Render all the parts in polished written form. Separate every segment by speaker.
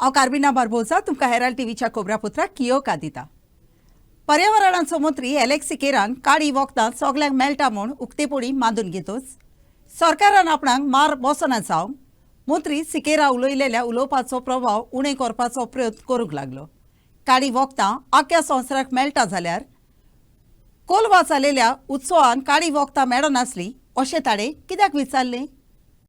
Speaker 1: हांव कार्बिना बारबोजा तुमकां हेराल्ड टीव्हीच्या कोबरापुत्राक कियोका दिता। पर्यावरणाचो मंत्री एलेक्स सिकेरान काळी वखदां सगल्यांक मेळटा म्हूण उक्तेपणी मांडून घेतोच सरकारान आपणाक मार बसना जावंक मंत्री सिकेरा उलयलेल्या उलोवपाचो प्रभाव उणें करपाचो प्रयत्न करूंक लागलो। काळी वखदां आख्या संवसाराक मेळटा जाल्यार कोलवा जालेल्या उत्सवान काळी वखदां मेळनासलीं अशें ताणें कित्याक विचारलें?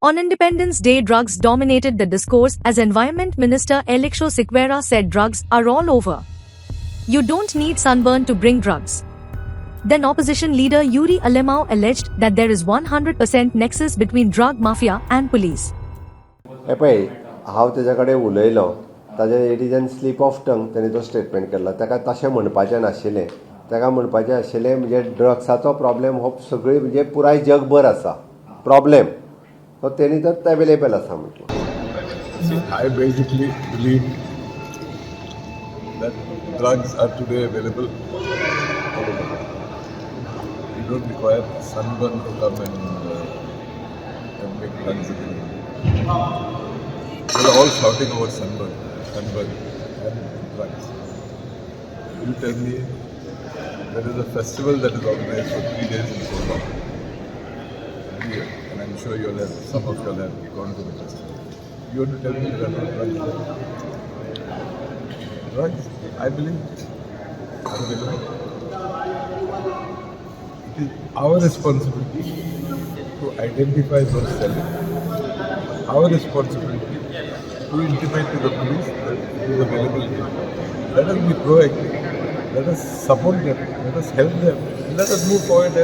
Speaker 2: On Independence Day, drugs dominated the discourse as Environment Minister Alexio Siqueira said drugs are all over. You don't need sunburn to bring drugs. Then opposition leader Yuri Alemão alleged that there is 100% nexus between drug mafia and police.
Speaker 3: पळय हांव तेजे कडेन उलयलो ताजे एडिजन sleep of tongue ताणें तो statement केल्लो ताका तशें म्हणपाचें नाशिल्लें ताका म्हणपाचें आशिल्लें म्हणजे ड्रग्साचो प्रॉब्लेम हो सगळी म्हणजे पुराय जगभर आसा प्रॉब्लेम तो तेणी तर अवेलेबल आसा म्हटलें।
Speaker 4: I basically believe that drugs are today available. You don't require sunburn to come and make drugs available. They are all shouting about sunburn and drugs. You tell me there is a festival that is organized for 3 days in Kolkata. And I'm sure you'll have, some of you will have gone to the festival. You want to tell me there are no drugs there? Drugs, I believe, are available. It is our responsibility to identify those selling. Our responsibility to intimate to the police that it is available here. Let us be proactive. Let us support them. Let us help them. And let us move forward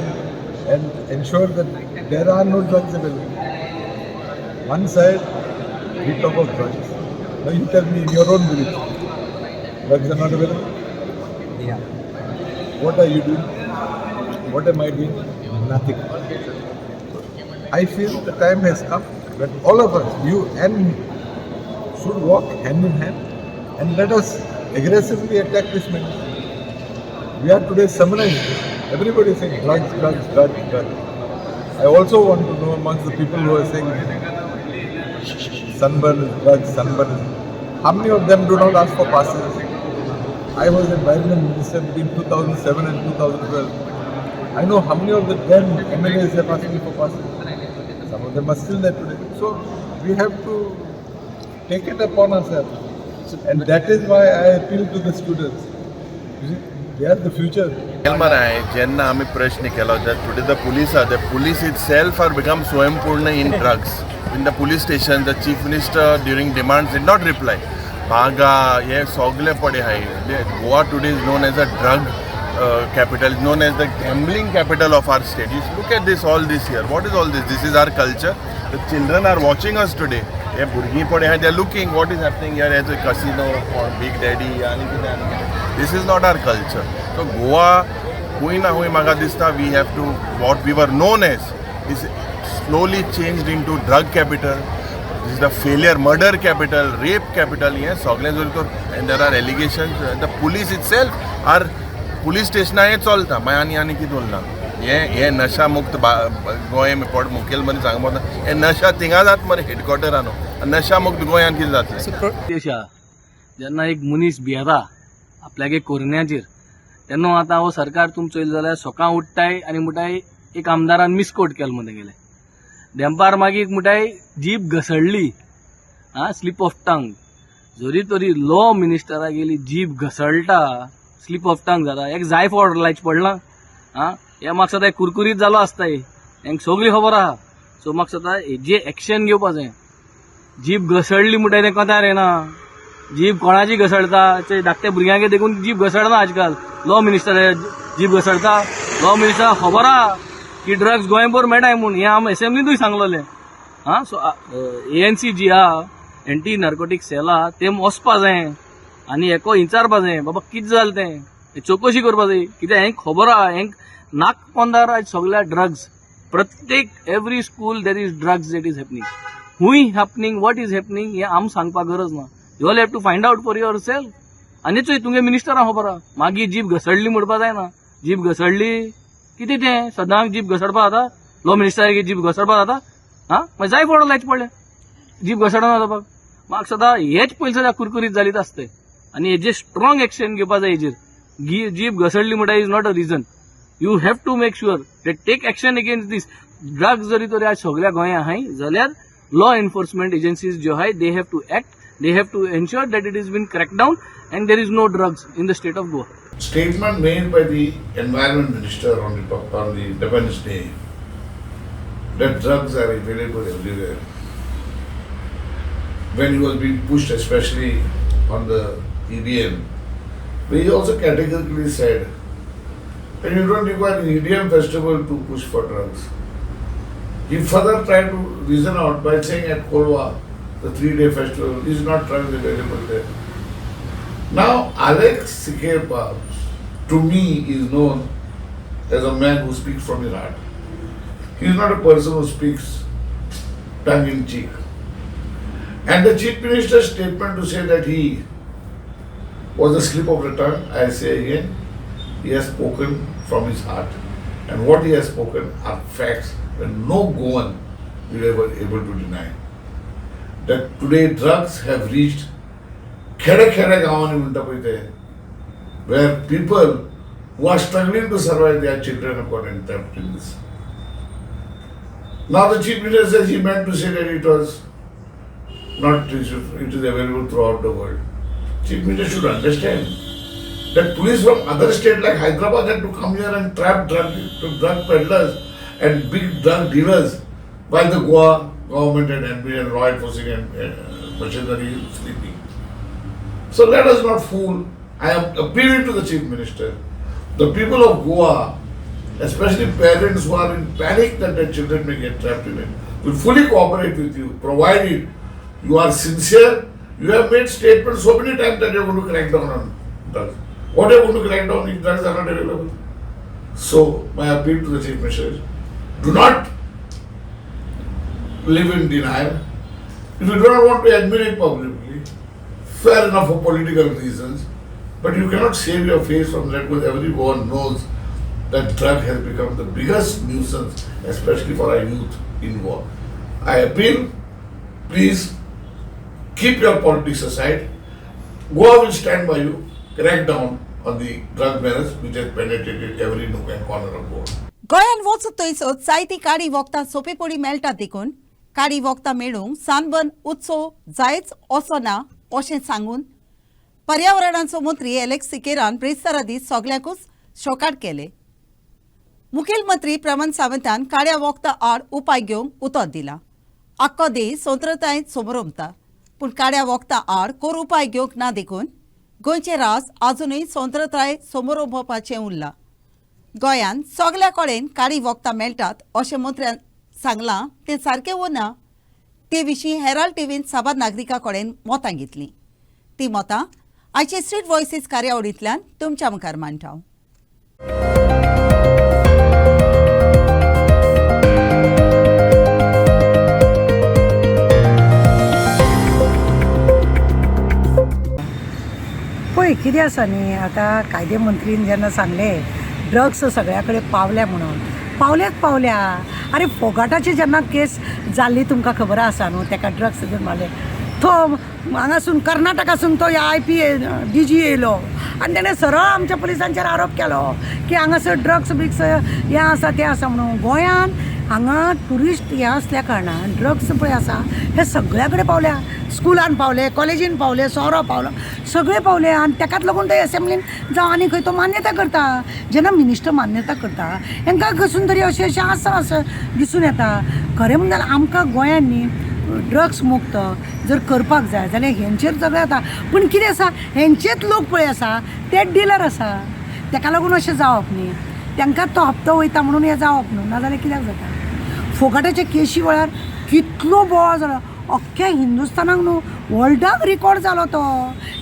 Speaker 4: and ensure that there are no drugs available. One side, we talk of drugs. Now you tell me in your own village, drugs are not available?
Speaker 5: Yeah.
Speaker 4: What are you doing? What am I doing? Nothing. I feel the time has come that all of us, you and me, should walk hand in hand and let us aggressively attack this man. We are today summarized. Everybody is saying drugs, drugs, drugs, drugs. I also want to know amongst the people who are saying sunburn is drugs, sunburn is... How many of them do not ask for passes? I was environment minister between 2007 and 2012. I know how many of the then MLAs have asked me for passes. Some of them are still there today. So we have to take it upon ourselves. And that is why I appeal to the students. You see, they are the future.
Speaker 6: जेन्ना आमी प्रश्न केलो that today the police itself are become स्वयंपूर्ण in drugs. In the police station, the chief minister during demands did not reply. Baga, ye sogle pade hai. Goa today is known as a drug capital, known as the gambling capital of our state. You look at this all this year. What is all this? This is our culture. The children are watching us today. Ye burgi pade hai. They are looking what is happening here as a casino or Big Daddy. This is not our culture. So Goa, hui na hui maga dista, we have to, what we were known as, is slowly changed into drug capital. This is the failure, murder capital, rape capital. Yes, and there are allegations. The police itself are police station आहे चलता मायानी आनी की बोलना ये नशा मुक्त गोंय में पड मुखेल मंत्री सांगता हे नशा थिंगा जात मरे हेडक्वार्टर आनो नशा मुक्त गोंयान कितें जातलें
Speaker 5: देशा जेन्ना एक मनीस भियेता आपल्यागे कोरण्याचेर तेन्ना आतां हो सरकार तुमी चोयलो जाल्यार सकाळ उठताय आनी म्हणटाय एक आमदारान मिसकोट केलो म्हणून गेले देंपार मागीर म्हणटाय जीप घसडली स्लीप ऑफ टंग जरी तरी लॉ मिनिस्टरा गेली जीप घसडटा स्लीप ऑफ टंग जाता एक जायफ ऑर्डर लायची पडला हे म्हाका सदां कुरकुरीत जालो आसता हेंक सगळी खबर आहा सो म्हाका सदां हेजे एक्शन घेवपा जाय जीप घसडली म्हणटाय तें कथार येना जीप कोणाची घसडता धाकट्या भुरग्यांक देखून जीप घसडना आजकाल लॉ मिनिस्टर जीप घसडता लॉ मिनिस्टर खबर आहा की ड्रग्स गोंयभर मेळटाय म्हूण हें आमी एसेंब्लीनूय सांगलोलें सो ANC जी आहा एंटी नार्कोटीक सेल आहा तें वचपा जाय आनी हेको विचारपा जाय बाबा कितें जालें तें चवकशी करपा जाय कित्याक हेंक खबर आहा हेंक नाक पोंदार आयज सगळ्या ड्रग्स प्रत्येक every school there is drugs it is happening हूंय हॅपनिंग वॉट इज हॅपनिंग हें आम सांगपाक गरज ना you all have to find out for yourself आनी चोय तुमगे मिनिस्टरां खबर आहा मागीर जीप घसडली म्हणपा जायना जीप घसडली कितें तें सदांच जीप घसडपा जाता लॉ मिनिस्टराक जीप घसडपा जाता मागीर जाय फोडो लायचे पडले जीप घसडना जावपाक म्हाका सदां हेच पयलीं सदां कुरकुरीत जालीत आसते आनी हेजेर स्ट्रॉंग एक्शन घेवपा जाय. हेजेर जीप घसरली म्हणटा is not a reason. You have to make sure that take action against these drugs. जरी तर ह्या सगळ्या गोंया आहाय जाल्यार लॉ एन्फोर्समेंट एजन्सीज ज्यो आहाय they have to act. They have to ensure that it has been cracked down and there is no drugs in the state of Goa.
Speaker 7: Statement made by the Environment Minister on the Independence Day that drugs are available everywhere. When he was being pushed, especially on the EDM, he also categorically said that you don't require an EDM festival to push for drugs. He further tried to reason out by saying at Kolwa, the 3-day festival is not drugs available there. Now, Alex Sikerpa, to me, is known as a man who speaks from his heart. He is not a person who speaks tongue in cheek. And the Chief Minister's statement to say that he was a slip of the tongue, I say again, he has spoken from his heart. And what he has spoken are facts that no Goan will ever able to deny. That today drugs have reached khede gaon in Uttapite, where people who are struggling to survive their children have got entrapped in this. Now the Chief Minister says he meant to say that it was not, it is available throughout the world. Chief Minister should understand that police from other states like Hyderabad had to come here and trap drug peddlers and big drug dealers while the Goa government and law enforcement and machinery is sleeping. So let us not fool. I am appealing to the Chief Minister. The people of Goa, especially parents who are in panic that their children may get trapped in it, will fully cooperate with you, provided you are sincere. You have made statements so many times that you are going to crack down on drugs. What are you going to crack down if drugs are not available? So my appeal to the Chief Minister is, do not live in denial. If you do not want to admit it publicly, fair enough for political reasons, but you cannot save your face from that because everyone knows that drug has become the biggest nuisance, especially for our youth in Goa. I appeal, please keep your politics aside. Goa will stand by you, crack down on the drug menace which has penetrated every nook and corner of Goa.
Speaker 1: गोंयान वचत थंयसर जायतीं काडी वखदां सोंपेपणी मेळटात देखून काडी वखदां मेळूंक सनबर्न उत्सव जायच असो ना अशें सांगून पर्यावरणाचो मंत्री एलेक्स सिकेरान ब्रेस्तारा दीस सगळ्यांकूच शोकाट केले. मुखेलमंत्री प्रमोद सावंतान काड्या वखदां आड उपाय घेवंक उतर दिला. आख्खो देश संत्रतायेंत समोरमता पूण काड्या वखदां आड कोर उपाय घेवंक ना देखून गोंयचें राज आजुनूय संत्रताय समोरमोवपाचें उरलां. गोंयांत सगळ्या कडेन काडी वखदां मेळटात अशें मंत्र्यान सांगलां तें सारकें वो ना ते विशीं हेराल्ड टीव्हीन साबार नागरिकां कडेन मतां घेतलीं. ती मतां आयचे स्ट्रीट व्हॉयसीस कार्यावळींतल्यान तुमच्या मुखार मांडटा.
Speaker 8: पळय कितें आसा न्ही आतां कायदे मंत्रीन जेन्ना सांगलें ड्रग्स सगळ्या कडेन पावल्या म्हणून पावल्या अरे फोगाटाची जेन्ना केस जाल्ली तुमकां खबर आसा न्हू तेका ड्रग्स घेवन मारले तो हांगासून कर्नाटकासून तो IP DG येयलो आनी तेणें सरळ आमच्या पुलिसांचेर आरोप केलो की हांगासर ड्रग्स बिग्स हें आसा तें आसा म्हणून. गोंयांत हांगा ट्युरिस्ट हे असल्या कारणान ड्रग्स पळय आसा हे सगळ्या कडेन पावल्या. स्कुलान पावले, कॉलेजीन पावले, सोरो पावलो, सगळे पावले आनी ताकाच लागून ते एसेंब्लीन जावं आनी खंय तो मान्यता करता. जेन्ना मिनिस्टर मान्यता करता हांकां कसून तरी अशें अशें आसा असं दिसून येता. खरें म्हणल्यार आमकां गोंयांत न्ही ड्रग्स मुक्त जर करपाक जाय जाल्यार हेंचेर सगळें जाता. पूण कितें आसा हेंचेच लोक पळय आसा ते डीलर आसा ताका लागून अशें जावप न्ही. तांकां तो हप्तो वयता म्हणून हें जावप न्हू नाजाल्यार कित्याक जाता. फोगाटाच्या केशी वेळार कितलो बोवाळ जालो अख्ख्या हिंदुस्थानाक न्हू वर्ल्डाक रिकॉर्ड जालो तो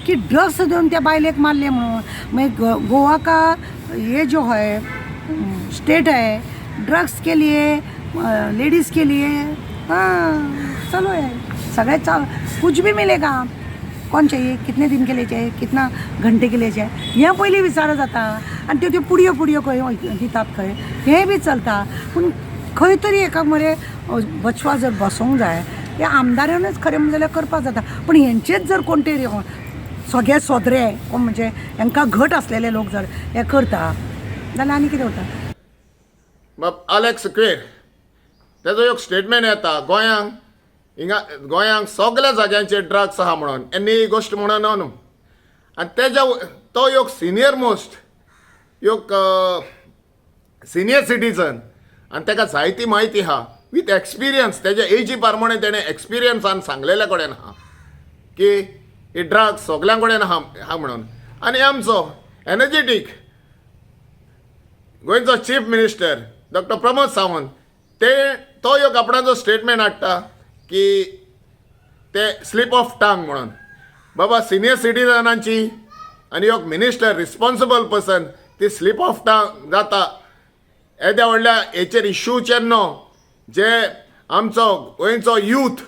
Speaker 8: की ड्रग्स दिवन त्या बायलेक मारले म्हणून. मागीर गोवा का ये जो है स्टेट है ड्रग्स के लिए लेडीज़ के लिए हाँ चलो है सगळे कुछ भी मिलेगा कौन चाहिए कितने दिन के लिए चाहिए कितना घंटे के लिए चाहिए ह्या पयलीं विचार जाता आनी त्यो पुडयो खंय दितात खंय हें बी चलता. पूण खंय तरी एका मरे बचवा जर बसोंक जाय हे आमदारानूच खरें म्हणलें करपाक जाता. पण हेंचेच जर कोण ते सगळे सोदरे म्हणजे हांकां घट आसलेले लोक जर हे करता जाल्यार आनी कितें उरता.
Speaker 9: अलेक्स सिक्वेर तेजो एक स्टेटमेंट येता गोंयांक सगळ्या जाग्यांचेर ड्रग्स आहा म्हणून ही गोश्ट म्हणून न्हू आनी तो एक सिनियर मोस्ट एक सिनियर सिटीजन आनी ताका जायती म्हायती आहा विथ एक्सपिरियन्स तेज्या एजी प्रमाणे तेणें एक्सपिरियन्सान सांगलेल्या कडेन आहा की ही ड्रग्स सगळ्यां कडेन आहा म्हणून. आनी आमचो एनर्जेटीक गोंयचो chief minister doctor Pramod Sawant तो एक आपणाचो स्टेटमेंट हाडटा की ते स्लीप ऑफ टंग म्हणून बाबा सिनियर सिटीजनांची आनी एक मिनिस्टर रिस्पॉन्सिबल पर्सन ती स्लीप ऑफ टंग जाता येद्या व्हडल्या हेचेर इश्यूचेर न्हू जे आमचो गोंयचो यूथ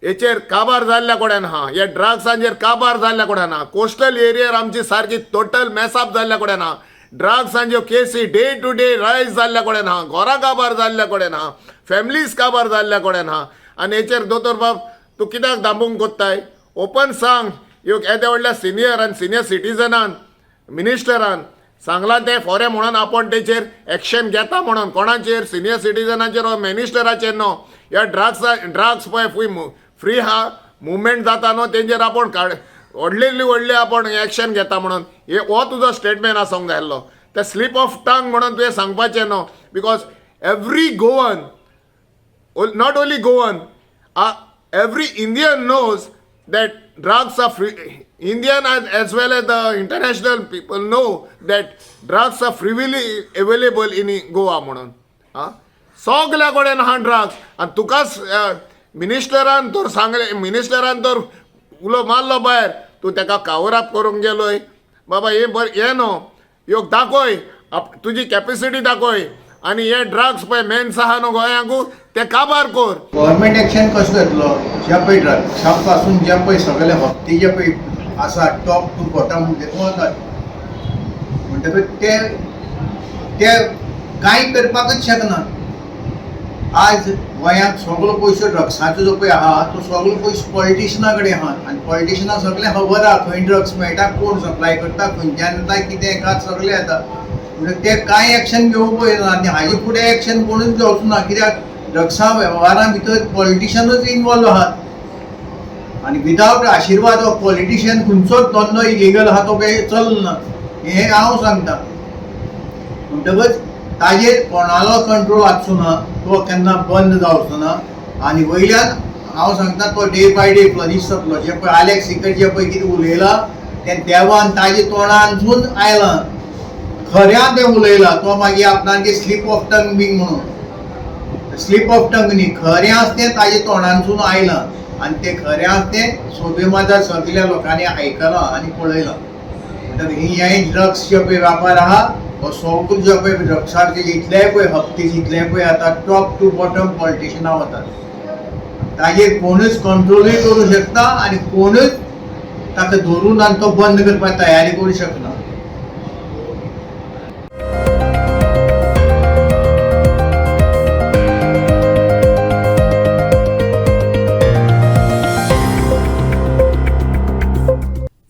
Speaker 9: हेचेर काबार जाल्ल्या कडेन आहा हे ड्रग्सांचेर काबार जाल्ल्या कडेन आहा कोस्टल एरियार आमची सारकी टोटल मॅसअप जाल्ल्या कडेन आहा ड्रग्सांच्यो केसी डे टू डे रायज जाल्ल्या कडेन आहा घरां काबार जाल्ल्या कडेन आहा फॅमिलीज काबार जाल्ल्या कडेन आहा आनी हेचेर दोतोर बाब तूं कित्याक दांबूंक कोत्ताय ओपन सांग येद्या व्हडल्या सिनियर आनी सिनियर सिटीजनान मिनिस्टरान सांगलां तें फोरें म्हणून आपण तेचेर एक्शन घेता म्हणून कोणाचेर सिनियर सिटीजनाचेर वा मिनिस्टराचेर न्हू ह्या ड्रग्स पळय फ्री हा मुवमेंट जाता न्हू तेंचेर आपण व्हडली आपण एक्शन घेता म्हणून हो तुजो स्टेटमेंट आसूंक जाय आसलो. ते स्लीप ऑफ टंग म्हणून तुवें सांगपाचें न्हू because every Goan not only Goan every Indian knows that drugs are free. Indian as well as the international people know that drugs are freely available in Goa म्हणून सगळ्या कडेन आहा drugs आनी तुकाच मिनिस्टरान तर सांगले मिनिस्टरान तर उलो मारलो भायर तूं ताका कवर अप करूंक गेलोय बाबा हे न्हू ह्यो दाखय तुजी कॅपेसिटी दाखय आनी हे ड्रग्स पळय मेन्स आहा न्हू गोंयांकू ते काबार कर.
Speaker 10: गव्हर्मेंट एक्शन कसो घेतलो जे पळय ड्रग्सा पासून जे पळय सगळे हप्ते जे पळय आसा टॉप टू बॉटम वतात म्हणटकच ते कांय करपाकच शकना. आज गोंयांत सगळो पयसो ड्रग्साचो जो पळय आहा तो सगळो पयसो पॉलिटिशना कडेन आहा आनी पॉलिटिशनाक सगळें खबर आहा खंय ड्रग्स मेळटा कोण सप्लाय करता खंयच्यान येता कितें एकाच सगळें येता ते कांय एक्शन घेवंक पळयना आनी हाजे फुडें एक्शन कोणूच घेवचो ना कित्याक ड्रग्सा वेव्हारां भितर पॉलिटिशनूच इनवॉल्व आहात आनी विदावट आशिर्वाद ऑफ पॉलिटिशियन खंयचोच धंदो इलिगल आहा तो काही चलना हें हांव सांगता. म्हणटकच ताजेर कोणालो कंट्रोल आसचो ना तो केन्ना बंद जावचो ना आनी वयल्यान हांव सांगता तो डे बाय डे फ्लरिश जातलो. जे पळय आलेक्स सिक्वेर जे पळय कितें उलयलां तें देवान ताजे तोंडानसून आयलां खऱ्या तें उलयलां तो मागीर आपणागे स्लीप ऑफ टंग बीन म्हणून स्लीप ऑफ टंग न्ही खऱ्यांच तें ताजे तोंडानसून आयलां आनी तें खऱ्यांच तें सोबे माजार सगळ्या लोकांनी आयकलां आनी पळयलां. म्हणटकीर हे ड्रग्स जे पळय व्यापार आहा हो सगळो जो पळय ड्रग्साचे जितलेय पळय हप्ते जितले पळय आतां टॉप टू बॉटम पॉलिटिशनां वतात ताजेर कोणूच कंट्रोलूय करूं शकता आनी कोणूच ताका धरून आनी तो बंद करपाक तयारी करूं शकना.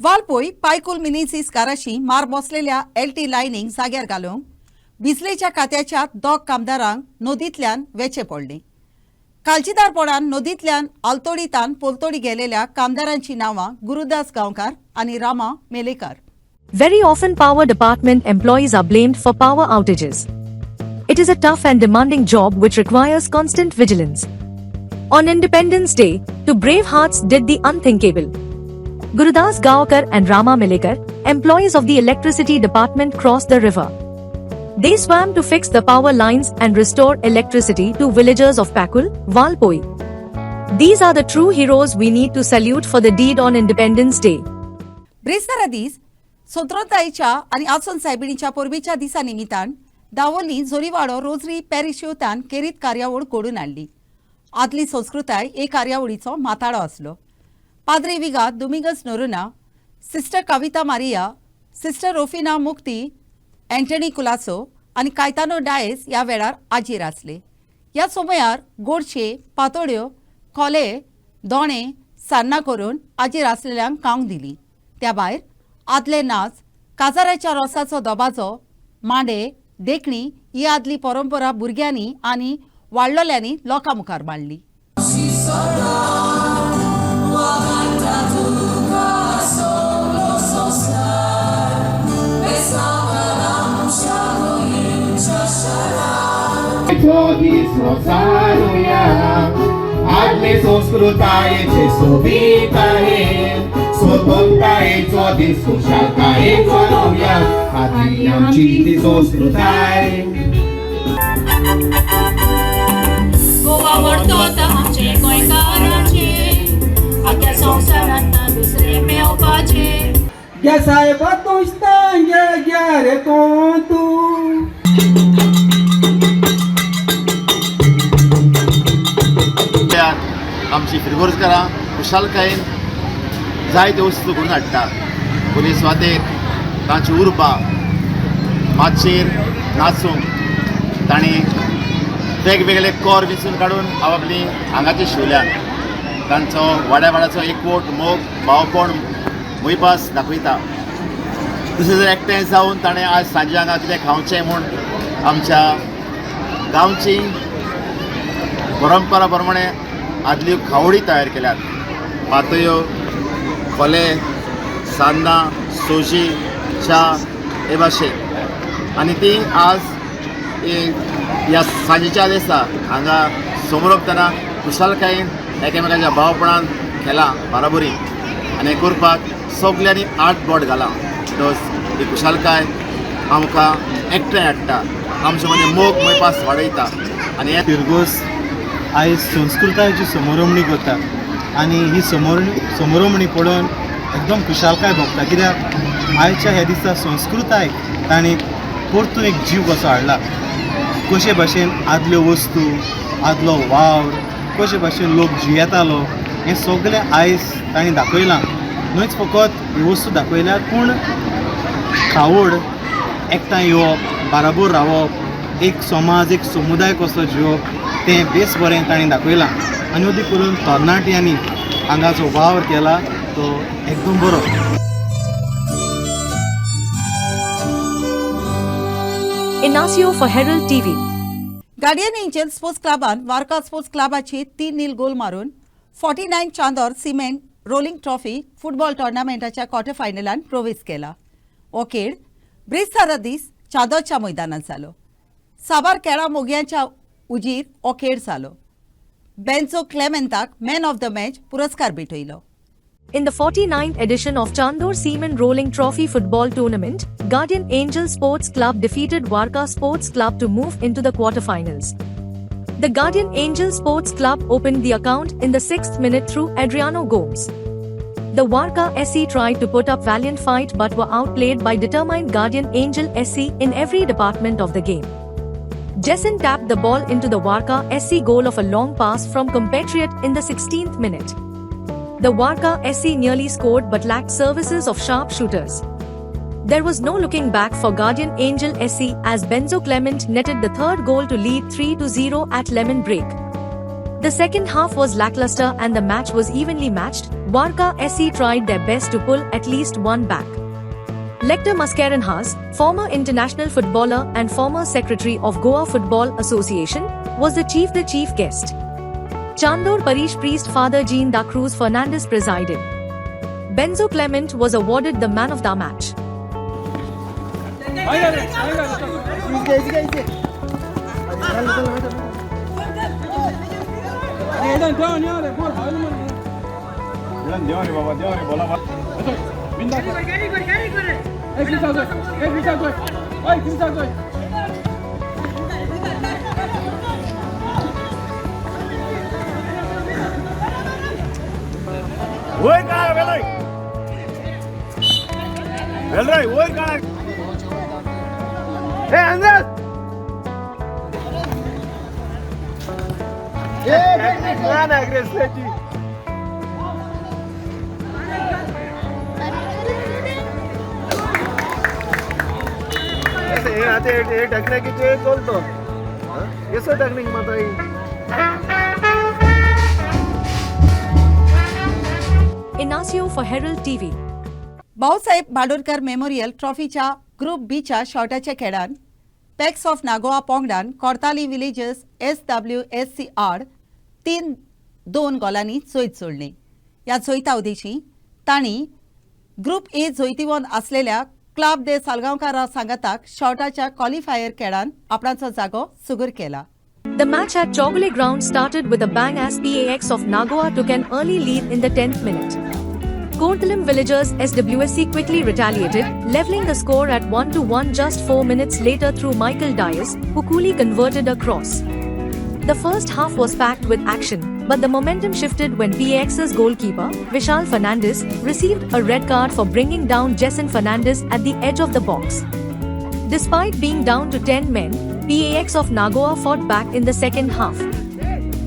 Speaker 1: वालपोय पायकुल मिनिसीस काराशी मार बसलेल्या एलटी लायनीक जाग्यार घालूंक बिजलेच्या खात्याच्या दोग कामदारांक नदींतल्यान वेचे पडले. काळजीदारपणान नदींतल्यान आलतोडीतान पोलतोडी गेलेल्या कामदारांची नांवां गुरुदास गांवकार आनी Rama मेलेकर.
Speaker 2: Very often power department employees are blamed for power outages. It is a tough and demanding job which requires constant vigilance. On Independence Day, two brave hearts did the unthinkable. Gurudas Gaokar and Rama Melekar, employees of the electricity department, crossed the river. They swam to fix the power lines and restore electricity to villagers of Pakul, Valpoi. These are the true heroes we need to salute for the deed on Independence Day.
Speaker 1: ब्रेस्तारा दीस सोत्रोतायेच्या आनी आसोन सायबिणीच्या पोरबेच्या दिसा निमित्तान दावोली जोरीवाडो rosary parish येवतान केरीत कार्यावळ घडोवन हाडली. आदली संस्कृताय हे कार्यावळीचो माताळो आसलो. पाद्रे विगा दुमिगस नोरुना, सिस्टर कविता मारिया, सिस्टर रोफिना मुक्ती, एंटनी कुलासो आनी कायतानो डायस ह्या वेळार आजीर आसले. ह्या सोमयार गोडशे, पातोळ्यो, खोले दोणे सान्नां करून आजीर आसलेल्यांक खावंक दिली. त्या भायर आदले नाच, काजाराच्या रोसाचो दोबाजो, मांडे, देखणी ही आदली परंपरा भुरग्यांनी आनी वाडलोल्यांनी लोकां मुखार मांडली.
Speaker 11: आदले संस्कृतायेचे सोबीत आहे, स्वतंत्रतायेचो दीस खुशालकायेचो नवया, आदली आमची ती संस्कृताय.
Speaker 12: गोवा वर्तोत आमचे गोंयकारांचे, आख्या संवसारांत दुसरे मेवपाचे.
Speaker 11: गे साहेब तूं इस्तां गे रे तूं
Speaker 10: आमची फिरगोरकारां खुशालकायेन जायत्यो वस्तू करून हाडटा. कोणी स्वातेक तांची उर्बा माचयेर नाचूंक तांणी वेगवेगळे कोर विचून काडून आपापली आंगाची शिवल्यान तांचो वाड्या वाड्याचो एकवट मोग भावपण मोयपास दाखयता. दुसरे जर एकठांय जावन ताणें आज सांजे हांगा कितें खावचें म्हूण आमच्या गांवची परंपरा प्रमाणे आदल्यो खावडी तयार केल्यात. पातयो, खोले, सान्नां, सोजी, च्या हे भाशेन आनी ती आज ह्या सांजेच्या दिसा हांगा समोरपतना खुशालकायेन एकामेकाच्या भावपणान केलां बाराबरी आनी करपाक सगल्यांनी आठ बोट घालां. ही खुशालकाय आमकां एकठांय हाडटा, आमचे मदें मोग मोयपास वाडयता आनी हे
Speaker 11: फिरगोस आयज संस्कृतायेची समोरमणी करता आनी ही समोरमणी पळोवन एकदम खुशालकाय भोगता. कित्याक आयच्या ह्या दिसा संस्कृतायेक तांणी परतून एक जीव कसो हाडला. कशे भाशेन आदल्यो वस्तू, आदलो वावर, कशे भाशेन लोक जियेतालो हें सगळें आयज तांणी दाखयलां. न्हयच फकत ही वस्तू दाखयल्यात पूण खावड एकठांय येवप, बाराबोर रावप, एक समाज एक समुदाय कसो जिवप तें बेस बरें ताणें दाखयलां. आनी अदी करून तरणाट्यांनी हांगा जो वावर केला तो एकदम बरो.
Speaker 2: Inacio for Herald TV.
Speaker 1: Guardian angel sports क्लबान वार्का स्पोर्ट्स क्लबाची 3-0 गोल मारून 49 Chandor cement rolling trophy football टोर्नामेंटाच्या क्वार्टर फायनलांत प्रवेश केला. हो खेळ ब्रिस्तारा दीस चांदोरच्या मैदानात जालो. साबार खेळा मोग्यांच्या उजीर हो खेळ जालो. बेन्झो क्लेमेंताक मॅन ऑफ द मॅच पुरस्कार भेटयलो.
Speaker 2: In the 49th edition of Chandor Seaman Rolling Trophy Football Tournament, Guardian Angel Sports Club defeated Warka Sports Club to move into the quarterfinals. The Guardian Angel Sports Club opened the account in the 6th minute through Adriano Gomes. The Warka SC tried to put up valiant fight but were outplayed by determined Guardian Angel SC in every department of the game. Jessin tapped the ball into the Warka SC goal of a long pass from compatriot in the 16th minute. The Warka SC nearly scored but lacked services of sharpshooters. There was no looking back for Guardian Angel SC as Benzo Clement netted the third goal to lead 3-0 at lemon break. The second half was lackluster and the match was evenly matched. Warka SC tried their best to pull at least one back. Lecter Mascarenhas, former international footballer and former secretary of Goa Football Association, was the chief guest. Chandor Parish priest Father Jean da Cruz Fernandez presided. Benzo Clement was awarded the man of the match. for Herald TV.
Speaker 1: Bhausaheb Bandodkar memorial ट्रॉफीच्या group बीच्या शॉटाच्या खेळान Pax of Nagoa पोंगडान कोर्ताली villagers SWSC आड 3-2 गोलांनी चोयत सोडली. ह्या चोयता उदेशी तांणी ग्रुप ए जैतिवंत असलेल्या क्लब दे सालगांवकारा सांगाताक शॉटाच्या क्वॉलिफायर खेळान आपणाचो जागो सुगूर केला.
Speaker 2: The match at Chogole ground started with a bang as PAX of Nagoa took an early lead in the 10th minute. Korthalam villagers SWSC quickly retaliated, levelling the score at 1-1 just 4 minutes later through Michael Dias, who coolly converted a cross. The first half was packed with action, but the momentum shifted when PAX's goalkeeper, Vishal Fernandes, received a red card for bringing down Jason Fernandes at the edge of the box. Despite being down to 10 men, PAX of Nagoa fought back in the second half.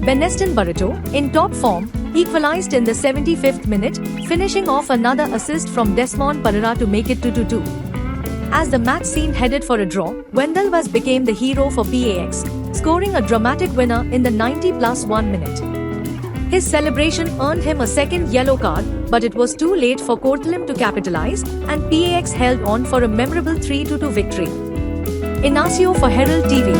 Speaker 2: Beneston Barreto, in top form, equalized in the 75th minute, finishing off another assist from Desmond Pereira to make it 2-2. As the match seemed headed for a draw, Wendell Vaz became the hero for PAX, scoring a dramatic winner in the 90+1 minute. His celebration earned him a second yellow card, but it was too late for Korthalam to capitalize, and PAX held on for a memorable 3-2 victory. Inacio for Herald TV.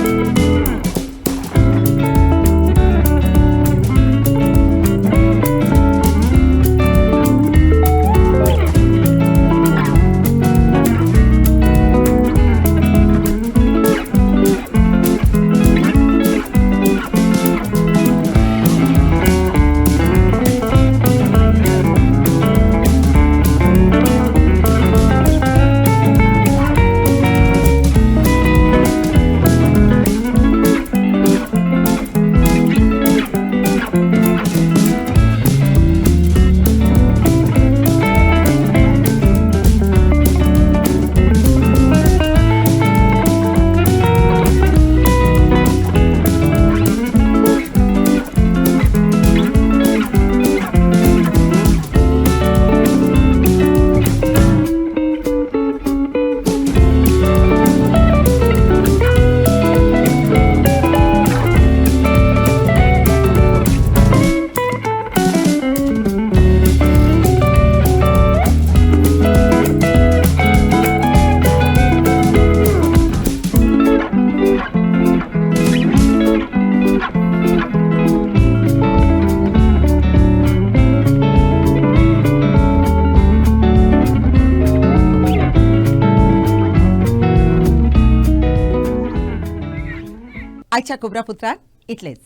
Speaker 1: आजच्या कोब्रापुत्रान इतलेच.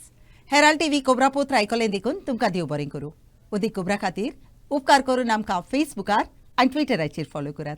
Speaker 1: Herald TV कोब्रापुत्र आयकलें देखून तुमकां देव बरें करूं. उदीक cobra खातीर उपकार करून आमकां फेसबुकार आनी ट्विटराचेर फॉलो करात.